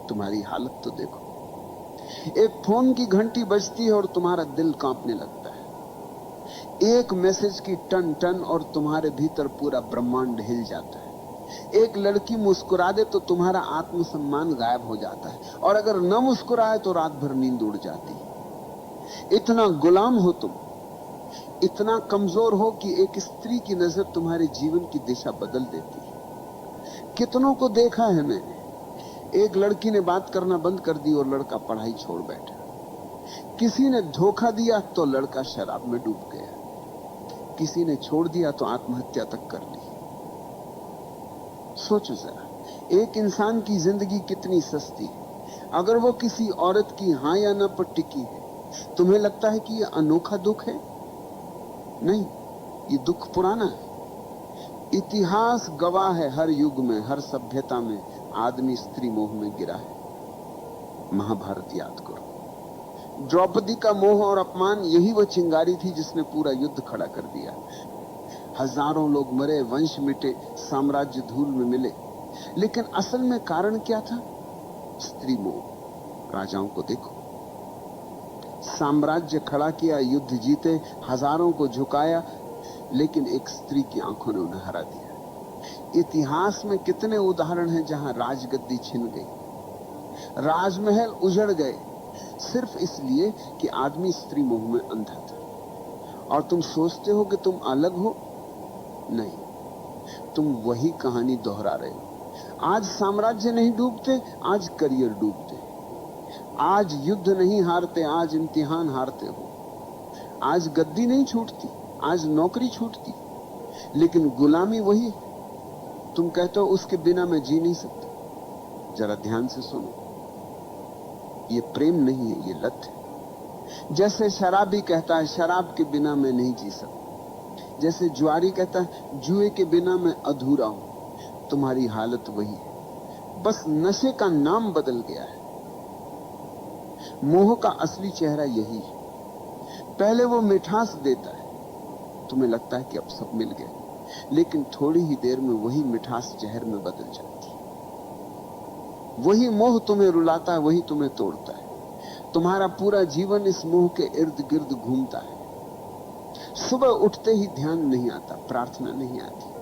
तुम्हारी हालत तो देखो। एक फोन की घंटी बजती है और तुम्हारा दिल कांपने लगता है। एक मैसेज की टन टन और तुम्हारे भीतर पूरा ब्रह्मांड हिल जाता है। एक लड़की मुस्कुरा दे तो तुम्हारा आत्मसम्मान गायब हो जाता है, और अगर न मुस्कुराए तो रात भर नींद उड़ जाती है। इतना गुलाम हो तुम, इतना कमजोर हो कि एक स्त्री की नजर तुम्हारे जीवन की दिशा बदल देती है। कितनों को देखा है मैंने, एक लड़की ने बात करना बंद कर दी और लड़का पढ़ाई छोड़ बैठा। किसी ने धोखा दिया तो लड़का शराब में डूब गया। किसी ने छोड़ दिया तो आत्महत्या तक कर ली। सोचो जरा, एक इंसान की जिंदगी कितनी सस्ती है। अगर वो किसी औरत की हां या ना पर टिकी है, तुम्हें लगता है कि यह अनोखा दुख है? नहीं, ये दुख पुराना है। इतिहास गवाह है, हर युग में, हर सभ्यता में आदमी स्त्री मोह में गिरा है। महाभारत याद करो, द्रौपदी का मोह और अपमान, यही वो चिंगारी थी जिसने पूरा युद्ध खड़ा कर दिया। हजारों लोग मरे, वंश मिटे, साम्राज्य धूल में मिले, लेकिन असल में कारण क्या था? स्त्री मोह। राजाओं को देखो, साम्राज्य खड़ा किया, युद्ध जीते, हजारों को झुकाया, लेकिन एक स्त्री की आंखों ने उन्हें हरा दिया। इतिहास में कितने उदाहरण हैं जहां राजगद्दी छिन गई, राजमहल उजड़ गए, सिर्फ इसलिए कि आदमी स्त्री मोह में अंधा था। और तुम सोचते हो कि तुम अलग हो? नहीं, तुम वही कहानी दोहरा रहे हो। आज साम्राज्य नहीं डूबते, आज करियर डूबते। आज युद्ध नहीं हारते, आज इम्तिहान हारते हो। आज गद्दी नहीं छूटती, आज नौकरी छूटती, लेकिन गुलामी वही। तुम कहते हो उसके बिना मैं जी नहीं सकता। जरा ध्यान से सुनो, ये प्रेम नहीं है, ये लत है। जैसे शराबी कहता है शराब के बिना मैं नहीं जी सकता, जैसे जुआरी कहता है जुए के बिना मैं अधूरा हूं, तुम्हारी हालत वही है, बस नशे का नाम बदल गया है। मोह का असली चेहरा यही है। पहले वो मिठास देता है, तुम्हें लगता है कि अब सब मिल गए, लेकिन थोड़ी ही देर में वही मिठास जहर में बदल जाती है। वही मोह तुम्हें रुलाता है, वही तुम्हें तोड़ता है। तुम्हारा पूरा जीवन इस मोह के इर्द गिर्द घूमता है। सुबह उठते ही ध्यान नहीं आता, प्रार्थना नहीं आती,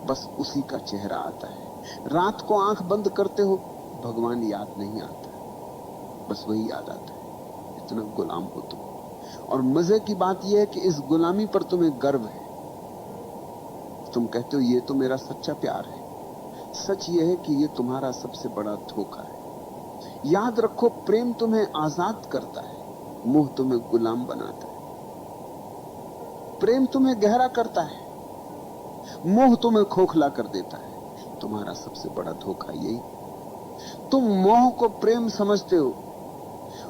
बस उसी का चेहरा आता है। रात को आंख बंद करते हो, भगवान याद नहीं आता, बस वही याद आता है। इतना गुलाम हो तुम। और मजे की बात यह है कि इस गुलामी पर तुम्हें गर्व है। तुम कहते हो ये तो मेरा सच्चा प्यार है। सच यह है कि ये तुम्हारा सबसे बड़ा धोखा है। याद रखो, प्रेम तुम्हें आजाद करता है, मोह तुम्हें गुलाम बनाता है। प्रेम तुम्हें गहरा करता है, मोह तुम्हें खोखला कर देता है। तुम्हारा सबसे बड़ा धोखा यही। तुम मोह को प्रेम समझते हो,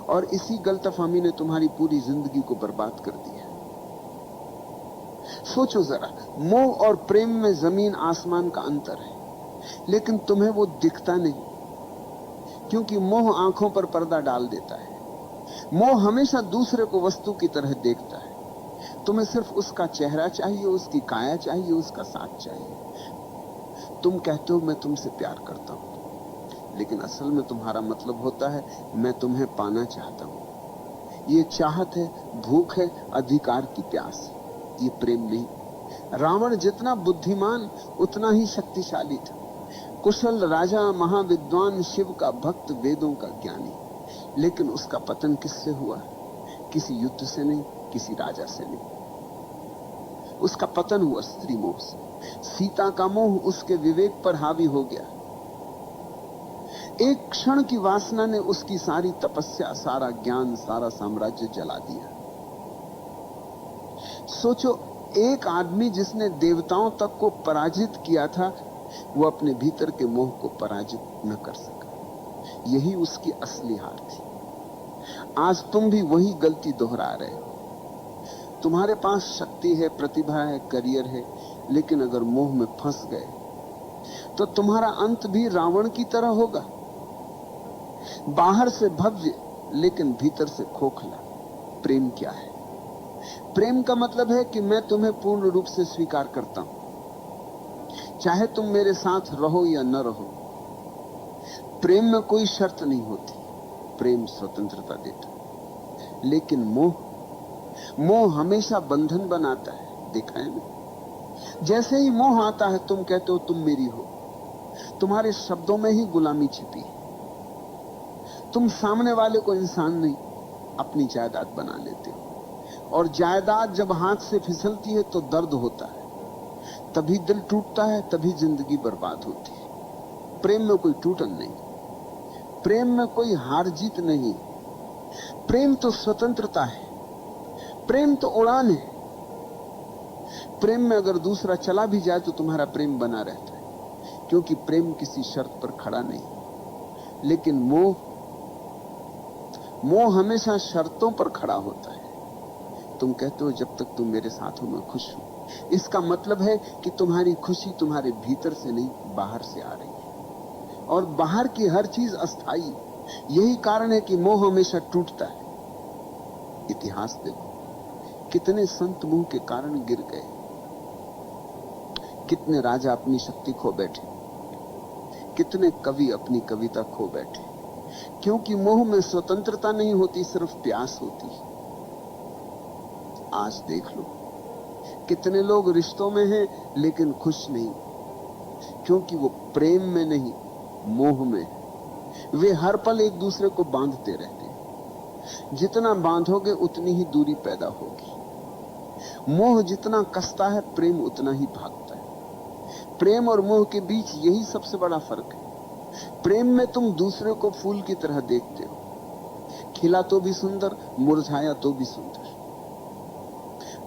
और इसी गलतफहमी ने तुम्हारी पूरी जिंदगी को बर्बाद कर दिया। सोचो जरा, मोह और प्रेम में जमीन आसमान का अंतर है, लेकिन तुम्हें वो दिखता नहीं, क्योंकि मोह आंखों पर पर्दा डाल देता है। मोह हमेशा दूसरे को वस्तु की तरह देखता है। तुम्हें सिर्फ उसका चेहरा चाहिए, उसकी काया चाहिए, उसका साथ चाहिए। तुम कहते हो मैं तुमसे प्यार करता हूं, लेकिन असल में तुम्हारा मतलब होता है मैं तुम्हें पाना चाहता हूं। ये चाहत है, भूख है, अधिकार की प्यास है, ये प्रेम नहीं। रावण जितना बुद्धिमान उतना ही शक्तिशाली था। कुशल राजा, महाविद्वान, शिव का भक्त, वेदों का ज्ञानी, लेकिन उसका पतन किससे हुआ? किसी युद्ध से नहीं, किसी राजा से नहीं। उसका पतन हुआ स्त्री मोह से। सीता का मोह उसके विवेक पर हावी हो गया। एक क्षण की वासना ने उसकी सारी तपस्या, सारा ज्ञान, सारा साम्राज्य जला दिया। सोचो, एक आदमी जिसने देवताओं तक को पराजित किया था, वो अपने भीतर के मोह को पराजित न कर सका। यही उसकी असली हार थी। आज तुम भी वही गलती दोहरा रहे हो। तुम्हारे पास शक्ति है, प्रतिभा है, करियर है, लेकिन अगर मोह में फंस गए तो तुम्हारा अंत भी रावण की तरह होगा। बाहर से भव्य, लेकिन भीतर से खोखला। प्रेम क्या है? प्रेम का मतलब है कि मैं तुम्हें पूर्ण रूप से स्वीकार करता हूं, चाहे तुम मेरे साथ रहो या न रहो। प्रेम में कोई शर्त नहीं होती, प्रेम स्वतंत्रता देता है। लेकिन मोह हमेशा बंधन बनाता है, देखा है ना? जैसे ही मोह आता है, तुम कहते हो तुम मेरी हो, तुम्हारे शब्दों में ही गुलामी छिपी है। तुम सामने वाले को इंसान नहीं, अपनी जायदाद बना लेते हो, और जायदाद जब हाथ से फिसलती है तो दर्द होता है, तभी दिल टूटता है, तभी जिंदगी बर्बाद होती है। प्रेम में कोई टूटन नहीं, प्रेम में कोई हार जीत नहीं, प्रेम तो स्वतंत्रता है, प्रेम तो उड़ान है। प्रेम में अगर दूसरा चला भी जाए तो तुम्हारा प्रेम बना रहता है, क्योंकि प्रेम किसी शर्त पर खड़ा नहीं। लेकिन मोह हमेशा शर्तों पर खड़ा होता है। तुम कहते हो जब तक तुम मेरे साथ हो मैं खुश हूं। इसका मतलब है कि तुम्हारी खुशी तुम्हारे भीतर से नहीं, बाहर से आ रही है, और बाहर की हर चीज अस्थाई। यही कारण है कि मोह हमेशा टूटता है। इतिहास देखो, कितने संत मोह के कारण गिर गए, कितने राजा अपनी शक्ति खो बैठे, कितने कवि अपनी कविता खो बैठे, क्योंकि मोह में स्वतंत्रता नहीं होती, सिर्फ प्यास होती है। आज देख लो, कितने लोग रिश्तों में हैं लेकिन खुश नहीं, क्योंकि वो प्रेम में नहीं, मोह में। वे हर पल एक दूसरे को बांधते रहते हैं। जितना बांधोगे उतनी ही दूरी पैदा होगी। मोह जितना कसता है, प्रेम उतना ही भागता है। प्रेम और मोह के बीच यही सबसे बड़ा फर्क है। प्रेम में तुम दूसरे को फूल की तरह देखते हो, खिला तो भी सुंदर, मुरझाया तो भी सुंदर।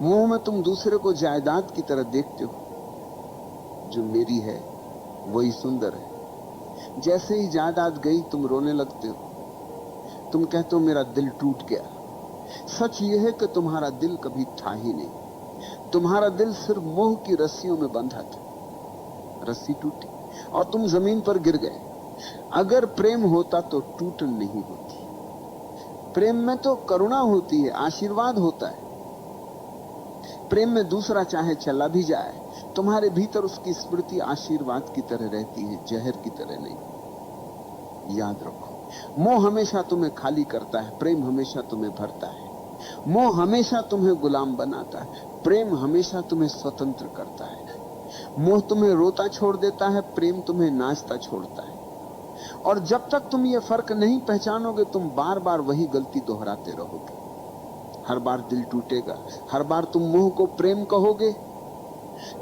मोह में तुम दूसरे को जायदाद की तरह देखते हो, जो मेरी है वही सुंदर है। जैसे ही जायदाद गई तुम रोने लगते हो, तुम कहते हो मेरा दिल टूट गया। सच यह है कि तुम्हारा दिल कभी था ही नहीं, तुम्हारा दिल सिर्फ मोह की रस्सियों में बंधा था। रस्सी टूटी और तुम जमीन पर गिर गए। अगर प्रेम होता तो टूटन नहीं होती। प्रेम में तो करुणा होती है, आशीर्वाद होता है। प्रेम में दूसरा चाहे चला भी जाए, तुम्हारे भीतर उसकी स्मृति आशीर्वाद की तरह रहती है, जहर की तरह नहीं। याद रखो, मोह हमेशा तुम्हें खाली करता है, प्रेम हमेशा तुम्हें भरता है। मोह हमेशा तुम्हें गुलाम बनाता है, प्रेम हमेशा तुम्हें स्वतंत्र करता है। मोह तुम्हें रोता छोड़ देता है, प्रेम तुम्हें नाचता छोड़ता है। और जब तक तुम ये फर्क नहीं पहचानोगे, तुम बार बार वही गलती दोहराते रहोगे। हर बार दिल टूटेगा, हर बार तुम मोह को प्रेम कहोगे।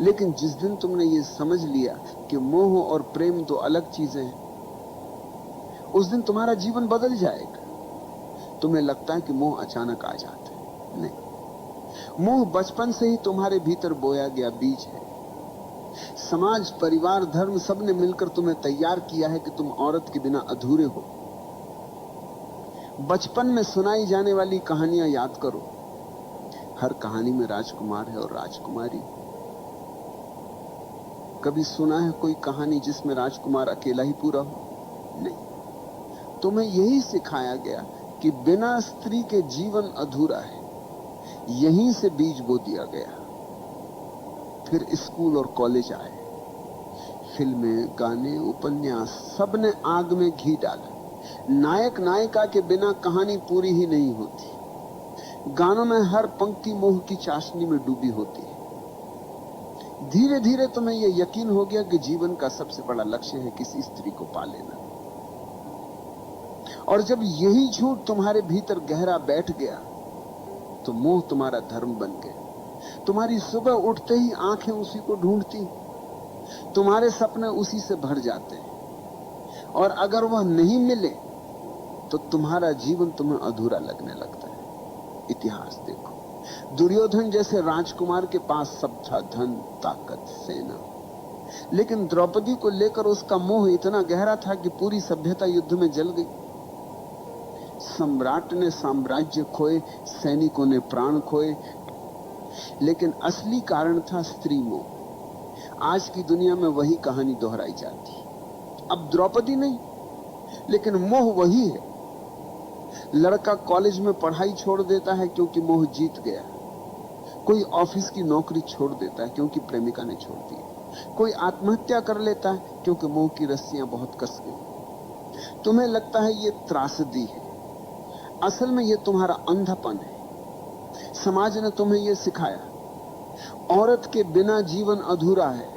लेकिन जिस दिन तुमने ये समझ लिया कि मोह और प्रेम दो अलग चीजें हैं, उस दिन तुम्हारा जीवन बदल जाएगा। तुम्हें लगता है कि मोह अचानक आ जाता है, नहीं। मोह बचपन से ही तुम्हारे भीतर बोया गया बीज है। समाज, परिवार, धर्म, सबने मिलकर तुम्हें तैयार किया है कि तुम औरत के बिना अधूरे हो। बचपन में सुनाई जाने वाली कहानियां याद करो, हर कहानी में राजकुमार है और राजकुमारी। कभी सुना है कोई कहानी जिसमें राजकुमार अकेला ही पूरा हो? नहीं। तुम्हें यही सिखाया गया कि बिना स्त्री के जीवन अधूरा है। यहीं से बीज बो दिया गया। फिर स्कूल और कॉलेज आए, फिल्में, गाने, उपन्यास, सबने आग में घी डाला। नायक नायिका के बिना कहानी पूरी ही नहीं होती। गानों में हर पंक्ति मोह की चाशनी में डूबी होती है। धीरे धीरे तुम्हें यह यकीन हो गया कि जीवन का सबसे बड़ा लक्ष्य है किसी स्त्री को पा लेना। और जब यही झूठ तुम्हारे भीतर गहरा बैठ गया, तो मोह तुम्हारा धर्म बन गया। तुम्हारी सुबह उठते ही आंखें उसी को ढूंढती, तुम्हारे सपने उसी से भर जाते हैं, और अगर वह नहीं मिले तो तुम्हारा जीवन तुम्हें अधूरा लगने लगता है। इतिहास देखो, दुर्योधन जैसे राजकुमार के पास सब था, धन, ताकत, सेना, लेकिन द्रौपदी को लेकर उसका मोह इतना गहरा था कि पूरी सभ्यता युद्ध में जल गई। सम्राट ने साम्राज्य खोए, सैनिकों ने प्राण खोए, लेकिन असली कारण था स्त्री मोह। आज की दुनिया में वही कहानी दोहराई जाती है। अब द्रौपदी नहीं, लेकिन मोह वही है। लड़का कॉलेज में पढ़ाई छोड़ देता है क्योंकि मोह जीत गया। कोई ऑफिस की नौकरी छोड़ देता है क्योंकि प्रेमिका ने छोड़ दी। कोई आत्महत्या कर लेता है क्योंकि मोह की रस्सियां बहुत कस गई। तुम्हें लगता है ये त्रासदी है, असल में ये तुम्हारा अंधापन है। समाज ने तुम्हें ये सिखाया, औरत के बिना जीवन अधूरा है,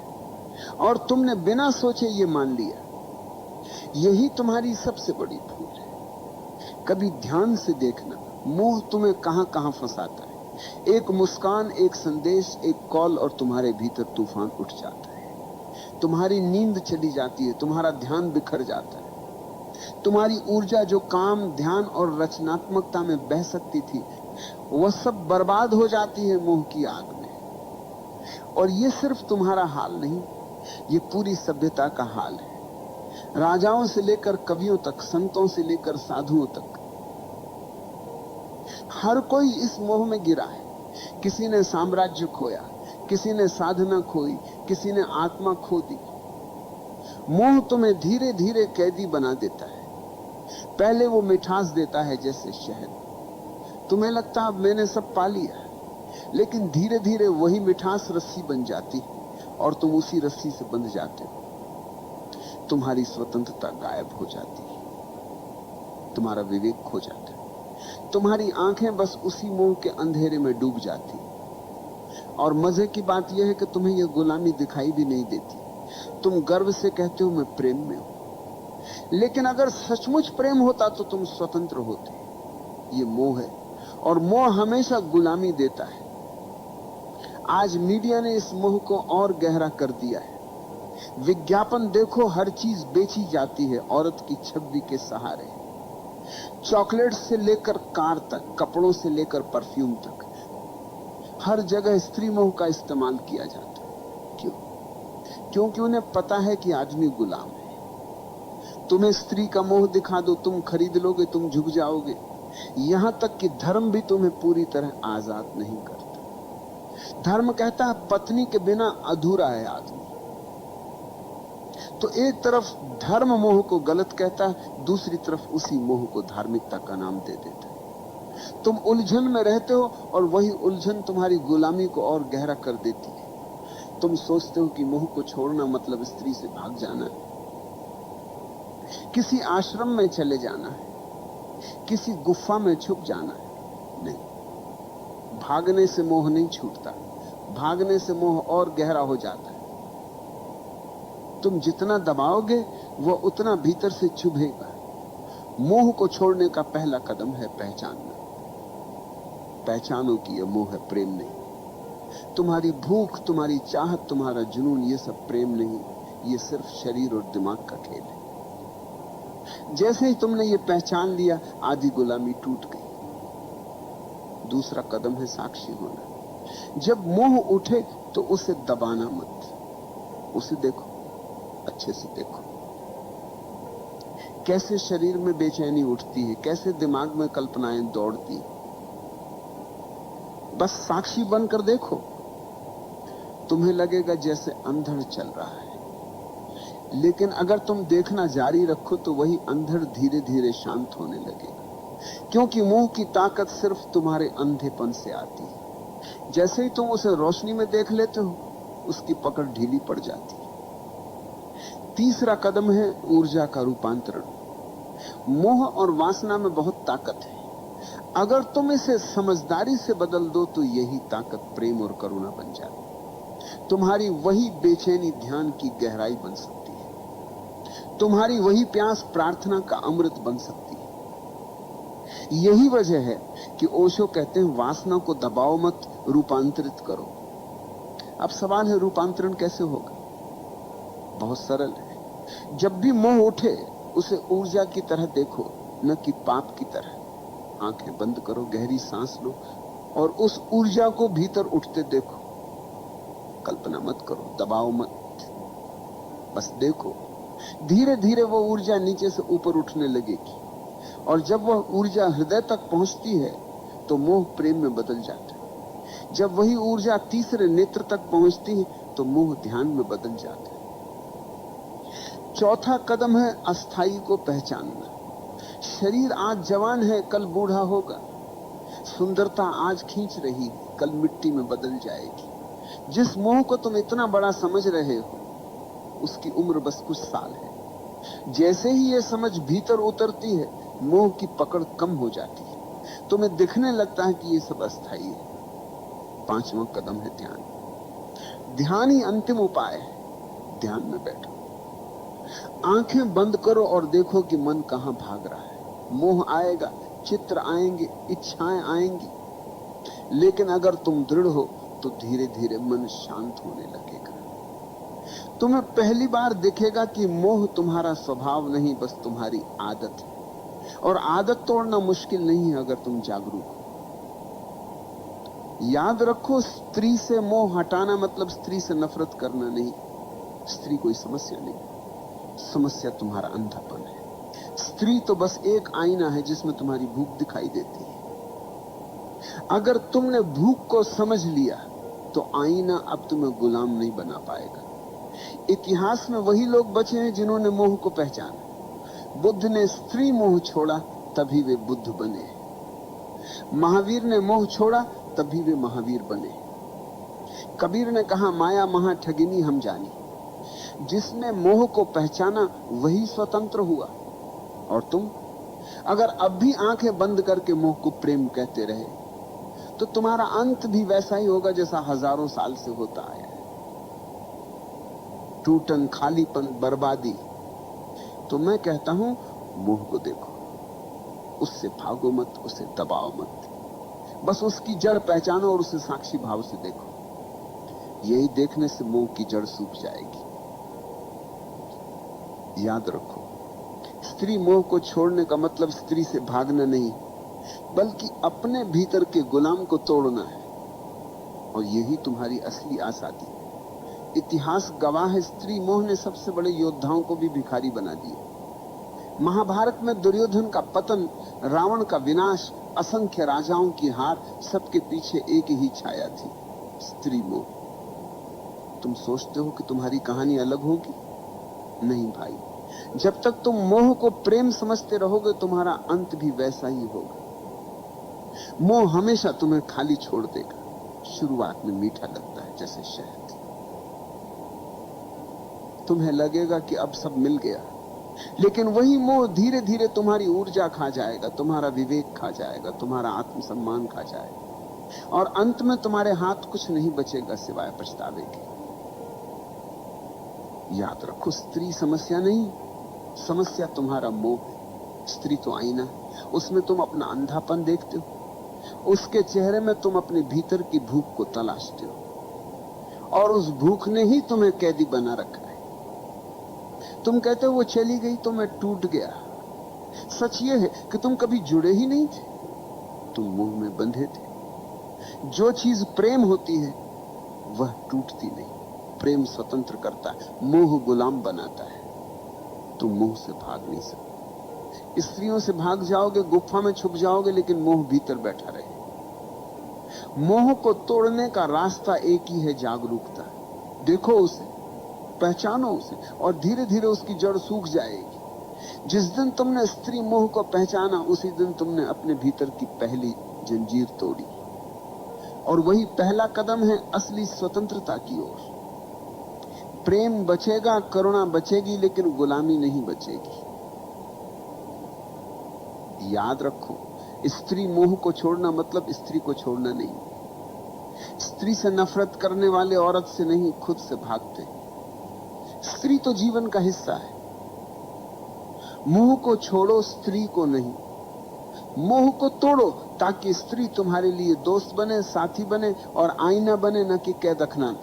और तुमने बिना सोचे ये मान लिया। यही तुम्हारी सबसे बड़ी भूल है। कभी ध्यान से देखना, मोह तुम्हें कहां कहां फंसाता है। एक मुस्कान, एक संदेश, एक कॉल, और तुम्हारे भीतर तूफान उठ जाता है। तुम्हारी नींद चली जाती है, तुम्हारा ध्यान बिखर जाता है। तुम्हारी ऊर्जा जो काम, ध्यान और रचनात्मकता में बह सकती थी, वह सब बर्बाद हो जाती है मोह की आग में। और ये सिर्फ तुम्हारा हाल नहीं, ये पूरी सभ्यता का हाल है। राजाओं से लेकर कवियों तक, संतों से लेकर साधुओं तक, हर कोई इस मोह में गिरा है। किसी ने साम्राज्य खोया, किसी ने साधना खोई, किसी ने आत्मा खो दी। मोह तुम्हें धीरे धीरे कैदी बना देता है। पहले वो मिठास देता है जैसे शहद, तुम्हें लगता है मैंने सब पा लिया, लेकिन धीरे धीरे वही मिठास रस्सी बन जाती है और तुम उसी रस्सी से बंध जाते हो। तुम्हारी स्वतंत्रता गायब हो जाती है, तुम्हारा विवेक खो जाता है, तुम्हारी आंखें बस उसी मोह के अंधेरे में डूब जाती। और मजे की बात यह है कि तुम्हें यह गुलामी दिखाई भी नहीं देती। तुम गर्व से कहते हो मैं प्रेम में हूं, लेकिन अगर सचमुच प्रेम होता तो तुम स्वतंत्र होते। ये मोह है, और मोह हमेशा गुलामी देता है। आज मीडिया ने इस मोह को और गहरा कर दिया है। विज्ञापन देखो, हर चीज बेची जाती है औरत की छवि के सहारे। चॉकलेट से लेकर कार तक, कपड़ों से लेकर परफ्यूम तक, हर जगह स्त्री मोह का इस्तेमाल किया जाता है। क्यों? क्योंकि उन्हें पता है कि आदमी गुलाम है। तुम्हें स्त्री का मोह दिखा दो, तुम खरीद लोगे, तुम झुक जाओगे। यहां तक कि धर्म भी तुम्हें पूरी तरह आजाद नहीं करता। धर्म कहता है पत्नी के बिना अधूरा है आदमी। तो एक तरफ धर्म मोह को गलत कहता है, दूसरी तरफ उसी मोह को धार्मिकता का नाम दे देता है। तुम उलझन में रहते हो, और वही उलझन तुम्हारी गुलामी को और गहरा कर देती है। तुम सोचते हो कि मोह को छोड़ना मतलब स्त्री से भाग जाना है, किसी आश्रम में चले जाना है, किसी गुफा में छुप जाना है। नहीं, भागने से मोह नहीं छूटता, भागने से मोह और गहरा हो जाता है। तुम जितना दबाओगे वह उतना भीतर से चुभेगा। मोह को छोड़ने का पहला कदम है पहचानना। पहचानो कि यह मोह है, प्रेम नहीं। तुम्हारी भूख, तुम्हारी चाहत, तुम्हारा जुनून, ये सब प्रेम नहीं, ये सिर्फ शरीर और दिमाग का खेल है। जैसे ही तुमने ये पहचान लिया, आधी गुलामी टूट गई। दूसरा कदम है साक्षी होना। जब मोह उठे तो उसे दबाना मत, उसे देखो, अच्छे से देखो। कैसे शरीर में बेचैनी उठती है, कैसे दिमाग में कल्पनाएं दौड़ती हैं। बस साक्षी बनकर देखो, तुम्हें लगेगा जैसे अंधड़ चल रहा है। लेकिन अगर तुम देखना जारी रखो तो वही अंधड़ धीरे धीरे शांत होने लगेगा। क्योंकि मोह की ताकत सिर्फ तुम्हारे अंधेपन से आती है। जैसे ही तुम उसे रोशनी में देख लेते हो, उसकी पकड़ ढीली पड़ जाती है। तीसरा कदम है ऊर्जा का रूपांतरण। मोह और वासना में बहुत ताकत है। अगर तुम इसे समझदारी से बदल दो तो यही ताकत प्रेम और करुणा बन जाती। तुम्हारी वही बेचैनी ध्यान की गहराई बन सकती है। तुम्हारी वही प्यास प्रार्थना का अमृत बन सकती है। यही वजह है कि ओशो कहते हैं वासना को दबाओ मत, रूपांतरित करो। अब सवाल है रूपांतरण कैसे होगा? बहुत सरल है। जब भी मोह उठे उसे ऊर्जा की तरह देखो, न कि पाप की तरह। आंखें बंद करो, गहरी सांस लो और उस ऊर्जा को भीतर उठते देखो। कल्पना मत करो, दबाओ मत, बस देखो। धीरे धीरे वो ऊर्जा नीचे से ऊपर उठने लगेगी, और जब वह ऊर्जा हृदय तक पहुंचती है तो मोह प्रेम में बदल जाता है। जब वही ऊर्जा तीसरे नेत्र तक पहुंचती है तो मोह ध्यान में बदल जाता है। चौथा कदम है अस्थाई को पहचानना। शरीर आज जवान है, कल बूढ़ा होगा। सुंदरता आज खींच रही है, कल मिट्टी में बदल जाएगी। जिस मोह को तुम इतना बड़ा समझ रहे हो, उसकी उम्र बस कुछ साल है। जैसे ही ये समझ भीतर उतरती है, मोह की पकड़ कम हो जाती है। तुम्हें दिखने लगता है कि ये सब अस्थाई है। पांचवा कदम है ध्यान। ध्यान ही अंतिम उपाय है। ध्यान में बैठो, आंखें बंद करो और देखो कि मन कहां भाग रहा है। मोह आएगा, चित्र आएंगे, इच्छाएं आएंगी, लेकिन अगर तुम दृढ़ हो तो धीरे धीरे मन शांत होने लगेगा। तुम्हें पहली बार दिखेगा कि मोह तुम्हारा स्वभाव नहीं, बस तुम्हारी आदत है। और आदत तोड़ना मुश्किल नहीं है अगर तुम जागरूक हो। याद रखो, स्त्री से मोह हटाना मतलब स्त्री से नफरत करना नहीं। स्त्री कोई समस्या नहीं, समस्या तुम्हारा अंधापन है। स्त्री तो बस एक आईना है जिसमें तुम्हारी भूख दिखाई देती है। अगर तुमने भूख को समझ लिया तो आईना अब तुम्हें गुलाम नहीं बना पाएगा। इतिहास में वही लोग बचे हैं जिन्होंने मोह को पहचाना। बुद्ध ने स्त्री मोह छोड़ा, तभी वे बुद्ध बने। महावीर ने मोह छोड़ा, तभी वे महावीर बने। कबीर ने कहा, माया महा ठगिनी हम जानी। जिसने मोह को पहचाना वही स्वतंत्र हुआ। और तुम अगर अब भी आंखें बंद करके मोह को प्रेम कहते रहे तो तुम्हारा अंत भी वैसा ही होगा जैसा हजारों साल से होता आया है। टूटन, खालीपन, बर्बादी। तो मैं कहता हूं, मोह को देखो, उससे भागो मत, उसे दबाओ मत, बस उसकी जड़ पहचानो और उसे साक्षी भाव से देखो। यही देखने से मोह की जड़ सूख जाएगी। याद रखो, स्त्री मोह को छोड़ने का मतलब स्त्री से भागना नहीं, बल्कि अपने भीतर के गुलाम को तोड़ना है। और यही तुम्हारी असली आजादी है। इतिहास गवाह है, स्त्री मोह ने सबसे बड़े योद्धाओं को भी भिखारी बना दिया। महाभारत में दुर्योधन का पतन, रावण का विनाश, असंख्य राजाओं की हार, सबके पीछे एक ही छाया थी, स्त्री मोह। तुम सोचते हो कि तुम्हारी कहानी अलग होगी? नहीं भाई, जब तक तुम मोह को प्रेम समझते रहोगे तुम्हारा अंत भी वैसा ही होगा। मोह हमेशा तुम्हें खाली छोड़ देगा। शुरुआत में मीठा लगता है जैसे शहद। तुम्हें लगेगा कि अब सब मिल गया, लेकिन वही मोह धीरे धीरे तुम्हारी ऊर्जा खा जाएगा, तुम्हारा विवेक खा जाएगा, तुम्हारा आत्मसम्मान खा जाएगा, और अंत में तुम्हारे हाथ कुछ नहीं बचेगा सिवाय पछतावे के। याद रखो, स्त्री समस्या नहीं, समस्या तुम्हारा मोह। स्त्री तो आईना, उसमें तुम अपना अंधापन देखते हो, उसके चेहरे में तुम अपने भीतर की भूख को तलाशते हो, और उस भूख ने ही तुम्हें कैदी बना रखा है। तुम कहते हो वो चली गई तो मैं टूट गया। सच ये है कि तुम कभी जुड़े ही नहीं थे, तुम मोह में बंधे थे। जो चीज प्रेम होती है वह टूटती नहीं। प्रेम स्वतंत्र करता है, मोह गुलाम बनाता है। तुम मोह से भाग नहीं सकते। स्त्रियों से भाग जाओगे, गुफा में छुप जाओगे, लेकिन मोह भीतर बैठा रहे। मोह को तोड़ने का रास्ता एक ही है, जागरूकता। देखो उसे, पहचानो उसे, और धीरे धीरे उसकी जड़ सूख जाएगी। जिस दिन तुमने स्त्री मोह को पहचाना, उसी दिन तुमने अपने भीतर की पहली जंजीर तोड़ी। और वही पहला कदम है असली स्वतंत्रता की ओर। प्रेम बचेगा, करुणा बचेगी, लेकिन गुलामी नहीं बचेगी। याद रखो, स्त्री मोह को छोड़ना मतलब स्त्री को छोड़ना नहीं। स्त्री से नफरत करने वाले औरत से नहीं, खुद से भागते। स्त्री तो जीवन का हिस्सा है। मोह को छोड़ो, स्त्री को नहीं। मोह को तोड़ो ताकि स्त्री तुम्हारे लिए दोस्त बने, साथी बने और आईना बने, न कि कैदखना।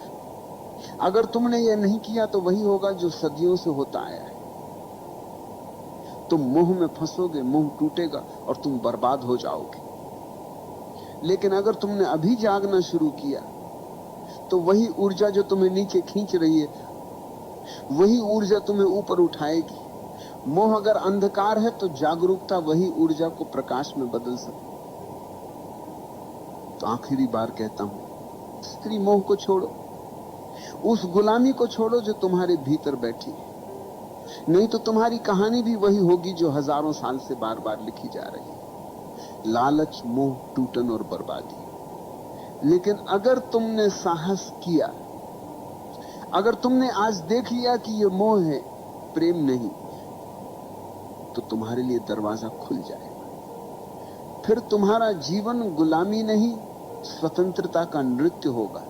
अगर तुमने यह नहीं किया तो वही होगा जो सदियों से होता आया है। तुम मोह में फंसोगे, मोह टूटेगा और तुम बर्बाद हो जाओगे। लेकिन अगर तुमने अभी जागना शुरू किया तो वही ऊर्जा जो तुम्हें नीचे खींच रही है, वही ऊर्जा तुम्हें ऊपर उठाएगी। मोह अगर अंधकार है तो जागरूकता वही ऊर्जा को प्रकाश में बदल सकती। तो आखिरी बार कहता हूं, स्त्री मोह को छोड़ो, उस गुलामी को छोड़ो जो तुम्हारे भीतर बैठी है। नहीं तो तुम्हारी कहानी भी वही होगी जो हजारों साल से बार बार लिखी जा रही है, लालच, मोह, टूटन और बर्बादी। लेकिन अगर तुमने साहस किया, अगर तुमने आज देख लिया कि यह मोह है, प्रेम नहीं, तो तुम्हारे लिए दरवाजा खुल जाएगा। फिर तुम्हारा जीवन गुलामी नहीं, स्वतंत्रता का नृत्य होगा।